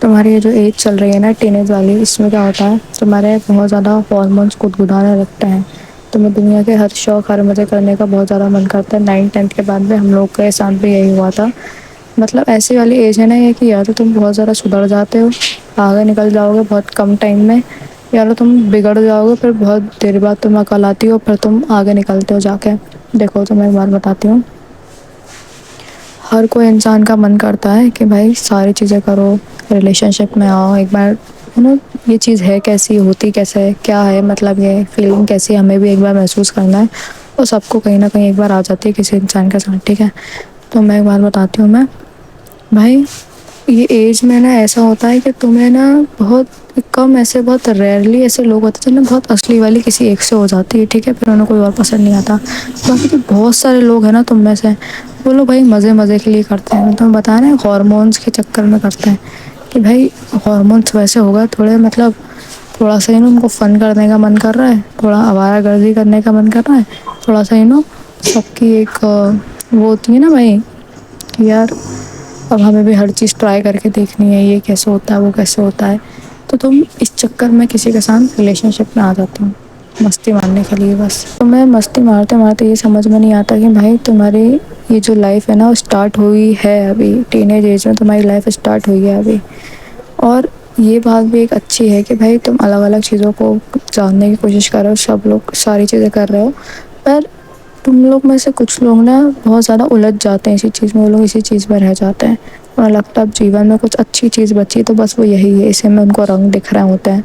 तुम्हारी ये जो एज चल रही है ना टीनेज वाली, इसमें क्या होता है, तुम्हारे बहुत ज़्यादा हॉर्मोन्स गुदगुदाने लगते हैं। तुम्हें दुनिया के हर शौक हर मज़े करने का बहुत ज़्यादा मन करता है। 9th 10th के बाद में हम लोग के साथ भी यही हुआ था। मतलब ऐसी वाली एज है ना ये कि या तो तुम बहुत ज़्यादा सुधर जाते हो, आगे निकल जाओगे बहुत कम टाइम में, या तो तुम बिगड़ जाओगे, फिर बहुत देर बाद तुम अकल आती हो, फिर तुम आगे निकलते हो जाके। देखो तो मैं एक बात बताती हूँ, हर कोई इंसान का मन करता है कि भाई सारी चीज़ें करो, रिलेशनशिप में आओ, एक बार ये चीज़ है कैसी, होती कैसे है, क्या है, मतलब ये फीलिंग कैसी है, हमें भी एक बार महसूस करना है। और सबको कहीं ना कहीं एक बार आ जाती है किसी इंसान के साथ, ठीक है। तो मैं एक बात बताती हूँ, मैं भाई ये एज में ना ऐसा होता है कि तुम्हें ना बहुत कम, ऐसे बहुत रेयरली ऐसे लोग होते हैं जिन्हें बहुत असली वाली किसी एक से हो जाती है, ठीक है, फिर उन्हें कोई और पसंद नहीं आता। बाकी तो बहुत सारे लोग हैं ना तुम में से, वो लोग भाई मज़े मज़े के लिए करते हैं, तुम्हें बता रहे हैं, हॉर्मोन्स के चक्कर में करते हैं कि भाई हॉर्मोन्स वैसे होगा थोड़े, मतलब थोड़ा सा उनको फ़न करने का मन कर रहा है, थोड़ा आवारागर्दी करने का मन कर रहा है, थोड़ा सा सबकी एक वो होती है ना भाई कि यार अब हमें भी हर चीज़ ट्राई करके देखनी है, ये कैसे होता है, वो कैसे होता है। तो तुम इस चक्कर में किसी के साथ रिलेशनशिप में आ जाती हो मस्ती मारने के लिए बस। तो मैं मस्ती मारते मारते ये समझ में नहीं आता कि भाई तुम्हारी ये जो लाइफ है ना वो स्टार्ट हुई है अभी, टीनेज एज में तुम्हारी लाइफ स्टार्ट हुई है अभी। और ये बात भी एक अच्छी है कि भाई तुम अलग अलग चीज़ों को जानने की कोशिश कर रहे हो, सब लोग सारी चीज़ें कर रहे हो, पर तुम लोग में से कुछ लोग ना बहुत ज़्यादा उलझ जाते हैं इसी चीज़ में, वो लोग इसी चीज़ में रह जाते हैं। उन्हें लगता है अब जीवन में कुछ अच्छी चीज़ बची तो बस वो यही है, इसी में उनको रंग दिख रहे होते हैं।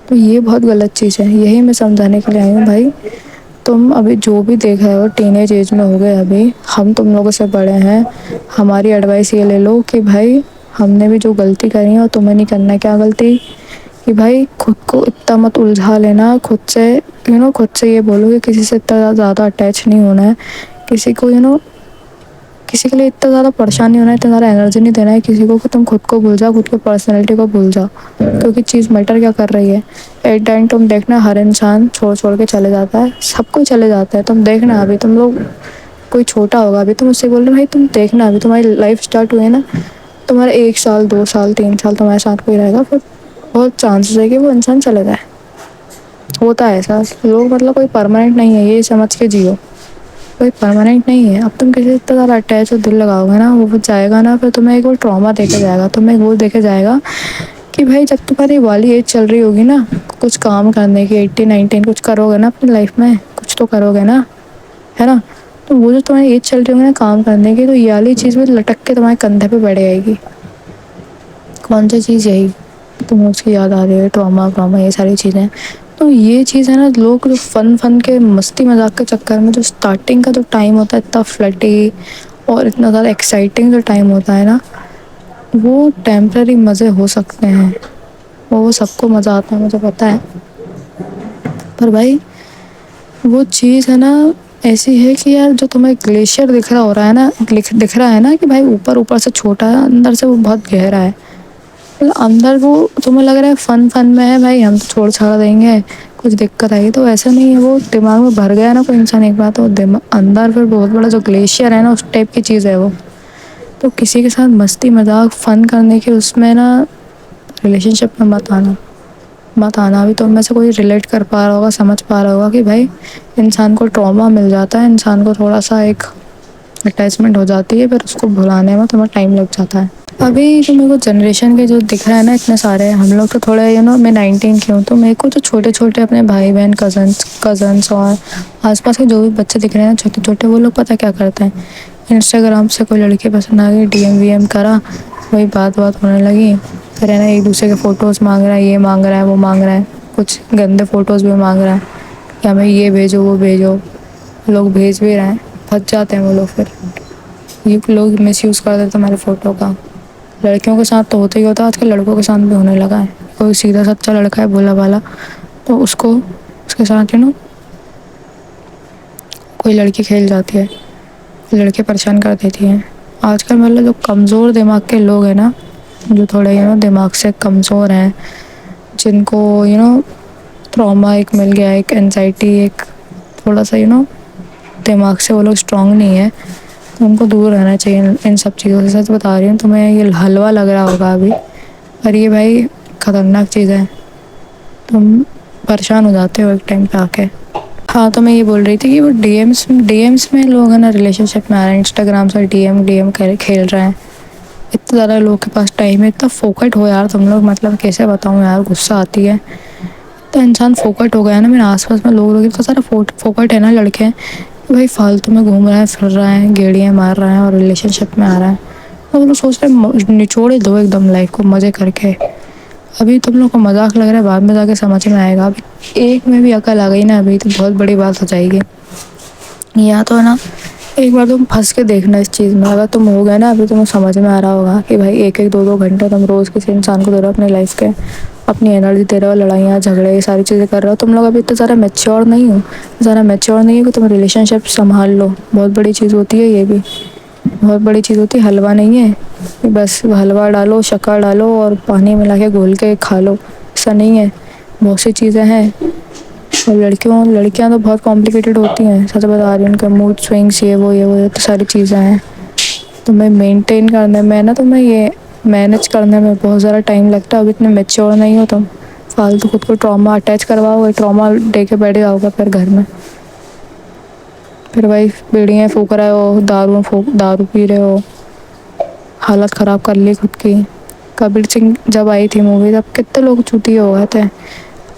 तो ये बहुत गलत चीज़ है, यही मैं समझाने के लिए आई हूँ भाई। तुम अभी जो भी देख रहे हो टीनेज एज में हो गए अभी, हम तुम लोगों से बड़े हैं, हमारी एडवाइस ये ले लो कि भाई हमने भी जो गलती करी है और तुम्हें नहीं करना है। क्या गलती? कि भाई खुद को इतना मत उलझा लेना, खुद से खुद से ये बोलो कि किसी से इतना ज़्यादा अटैच नहीं होना है, किसी को किसी के लिए इतना ज़्यादा परेशान नहीं होना है, इतना ज़्यादा एनर्जी नहीं देना है किसी को कि तुम खुद को भूल जाओ, खुद की पर्सनैलिटी को भूल जाओ। क्योंकि चीज़ मैटर क्या कर रही है, एक टाइम तुम देखना हर इंसान छोड़ छोड़ के चले जाता है, सब कोई चले जाता है। तुम देखना अभी तुम लोग, कोई छोटा होगा अभी, तुम उससे बोल रहे हो भाई तुम देखना अभी तुम्हारी लाइफ स्टार्ट हुई है ना, तुम्हारा 1 साल 2 साल 3 साल तुम्हारे साथ कोई रहेगा, फिर बहुत चांसेस है कि वो इंसान चले जाए। होता है ऐसा, लोग मतलब कोई परमानेंट नहीं है, ये समझ के जियो, कोई परमानेंट नहीं है। अब तुम किसी से इतना ज़्यादा अटैच और दिल लगाओगे ना, वो जाएगा ना, फिर तुम्हें एक वो ट्रॉमा देके जाएगा, तुम्हें एक वो देके जाएगा कि भाई जब तुम्हारी वाली एज चल रही होगी ना कुछ काम करने की, 18 19 कुछ करोगे ना अपनी लाइफ में, कुछ तो करोगे ना, है ना। तो वो जो तुम्हारी एज चल रही होगी ना काम करने की, तो ये वाली चीज़ में लटक के तुम्हारे कंधे पे बढ़ आएगी। कौन सी चीज़? यही तुम्हें उसकी याद आ रही है, ट्रॉमा ट्रॉमा ये सारी चीज़ें। तो ये चीज़ है ना, लोग जो फ़न फ़न के मस्ती मजाक के चक्कर में जो स्टार्टिंग का जो टाइम होता है इतना फ्लटी और इतना ज़्यादा एक्साइटिंग जो टाइम होता है ना, वो टेम्पररी मज़े हो सकते हैं, वो सबको मज़ा आता है मुझे पता है, पर भाई वो चीज़ है ना ऐसी है कि यार जो तुम्हें ग्लेशियर दिख रहा हो रहा है ना, दिख रहा है ना कि भाई ऊपर ऊपर से छोटा है, अंदर से वो बहुत गहरा है। मतलब अंदर वो तुम्हें लग रहा है फन फन में है भाई, हम तो छोड़ छाड़ देंगे, कुछ दिक्कत आई तो ऐसा नहीं है। वो दिमाग में भर गया ना कोई इंसान एक बार, तो दिमाग अंदर फिर बहुत बड़ा जो ग्लेशियर है ना उस टाइप की चीज़ है वो। तो किसी के साथ मस्ती मजाक फ़न करने के उसमें ना रिलेशनशिप में मत आना, मत आना। अभी तो उनमें से कोई रिलेट कर पा रहा होगा, समझ पा रहा होगा कि भाई इंसान को ट्रॉमा मिल जाता है, इंसान को थोड़ा सा एक अटैचमेंट हो जाती है, फिर उसको भुलाने में थोड़ा टाइम लग जाता है। अभी जो मेरे को जनरेशन के जो दिख रहा है ना इतने सारे, हम लोग तो थोड़े मैं 19 की हूँ, तो मेरे को जो छोटे छोटे अपने भाई बहन कज़न्स और आसपास के जो भी बच्चे दिख रहे हैं छोटे छोटे, वो लोग पता क्या करते हैं, इंस्टाग्राम से कोई लड़की पसंद आ गई, डीएम वीएम करा, वही बात बात होने लगी, फिर है ना एक दूसरे के फ़ोटोज़ मांग रहा है, ये मांग रहा है, वो मांग रहा है, कुछ गंदे फ़ोटोज़ भी मांग रहा है कि हमें ये भेजो वो भेजो। लोग भेज भी रहे हैं, फंस जाते हैं वो लोग, फिर ये लोग मिसयूज़ कर देते हैं हमारे फ़ोटो का। लड़कियों के साथ तो होता ही होता है, आजकल लड़कों के साथ भी होने लगा है। कोई सीधा सच्चा लड़का है भोला भाला, तो उसको उसके साथ कोई लड़की खेल जाती है, लड़के परेशान कर देती हैं। आजकल मतलब जो कमज़ोर दिमाग के लोग हैं ना, जो थोड़े दिमाग से कमज़ोर हैं, जिनको ट्रॉमा एक मिल गया, एक एनजाइटी, एक थोड़ा सा दिमाग से वो लोग स्ट्रांग नहीं है, तो उनको दूर रहना चाहिए इन सब चीज़ों से। सच बता रही हूँ तुम्हें, ये हलवा लग रहा होगा अभी, पर ये भाई खतरनाक चीज़ है, तुम परेशान हो जाते हो एक टाइम पे आके। हाँ, तो मैं ये बोल रही थी कि वो डीएम्स में लोग है ना रिलेशनशिप में आ रहे हैं, इंस्टाग्राम से डीएम डीएम खेल रहे हैं। इतने ज़्यादा लोग के पास टाइम है, इतना फोकट हो यार तुम लोग, मतलब कैसे बताऊँ यार, गुस्सा आती है। तो इंसान फोकट हो गया है ना, मेरे आसपास में लोग इतना सारा फोकट है ना लड़के हैं, भाई फालतू में घूम रहा है, फिर रहा है, गेड़ियाँ मार रहा है और रिलेशनशिप में आ रहा है। तो वो लोग सोच रहे हैं निचोड़े दो एकदम लाइफ को मज़े करके। अभी तुम लोग को मजाक लग रहा है, बाद में जाके समझ में आएगा। अभी एक में भी अकल आ गई ना अभी तो बहुत बड़ी बात हो जाएगी। या तो है ना, एक बार तुम फंस के देखना इस चीज़ में, अगर तुम हो गए ना अभी तुम्हें समझ में आ रहा होगा कि भाई एक एक दो दो घंटे तुम रोज़ किसी इंसान को दे रहे हो अपनी लाइफ के, अपनी एनर्जी दे रहे हो, लड़ाइयाँ झगड़े ये सारी चीज़ें कर रहे हो। तुम लोग अभी इतने ज़्यादा मैच्योर नहीं हो, ज़्यादा मैच्योर नहीं हो कि तुम रिलेशनशिप संभाल लो। बहुत बड़ी चीज़ होती है ये भी, बहुत बड़ी चीज़ होती है, हलवा नहीं है कि बस हलवा डालो, शक्कर डालो और पानी मिला के घोल के खा लो, ऐसा नहीं है। बहुत सी चीज़ें हैं। और लड़कियां तो बहुत कॉम्प्लिकेटेड होती हैं, सच बता रही हूँ। उनका मूड स्विंग्स ये तो सारी चीज़ें हैं। तुम्हें मेंटेन करने में ना, तुम्हें ये मैनेज करने में बहुत ज़्यादा टाइम लगता है। अब इतने मैच्योर नहीं हो तुम, फालतू खुद को ट्रॉमा अटैच करवाओगे, ट्रॉमा दे के बैठ जाओगे फिर घर में। फिर भाई बीड़ियाँ फूक रहे हो, दारू पी रहे हो, हालत ख़राब कर ली खुद की। कबीर सिंह जब आई थी मूवी तब कितने लोग चूतिए हो गए थे।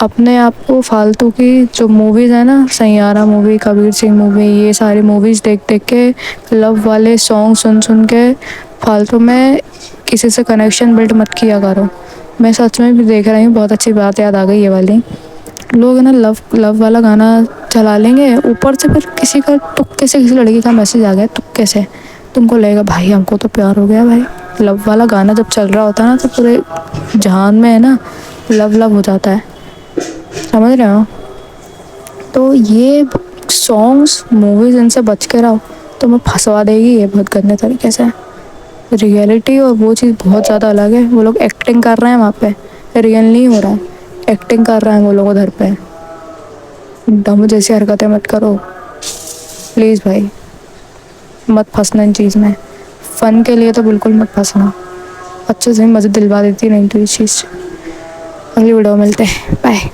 अपने आप को फालतू की जो मूवीज़ है ना, सैयारा मूवी, कबीर सिंह मूवी, ये सारी मूवीज़ देख देख के, लव वाले सॉन्ग सुन सुन के फालतू में किसी से कनेक्शन बिल्ड मत किया करो। मैं सच में भी देख रही हूँ, बहुत अच्छी बात याद आ गई ये वाली। लोग है ना लव लव वाला गाना चला लेंगे, ऊपर से फिर किसी का तुक्के से किसी लड़की का मैसेज आ गया तुक्के से, तुमको लगेगा भाई हमको तो प्यार हो गया। भाई लव वाला गाना जब चल रहा होता है ना तो पूरे जहान में है ना लव लव हो जाता है, समझ रहे हो। तो ये सॉन्ग्स मूवीज़ इनसे बच के रहो, तो मैं फंसवा देगी ये बहुत गंदे तरीके से। रियलिटी और वो चीज़ बहुत ज़्यादा अलग है। वो लोग एक्टिंग कर रहे हैं वहाँ पे, रियल नहीं हो रहा है, एक्टिंग कर रहे हैं वो लोग उधर पे। डम जैसी हरकतें मत करो प्लीज़ भाई, मत फंसना इन चीज़ में। फ़न के लिए तो बिल्कुल मत फंसना, अच्छे से मज़े दिलवा देती नहीं तो ये चीज़। अगली वीडियो मिलते हैं, बाय।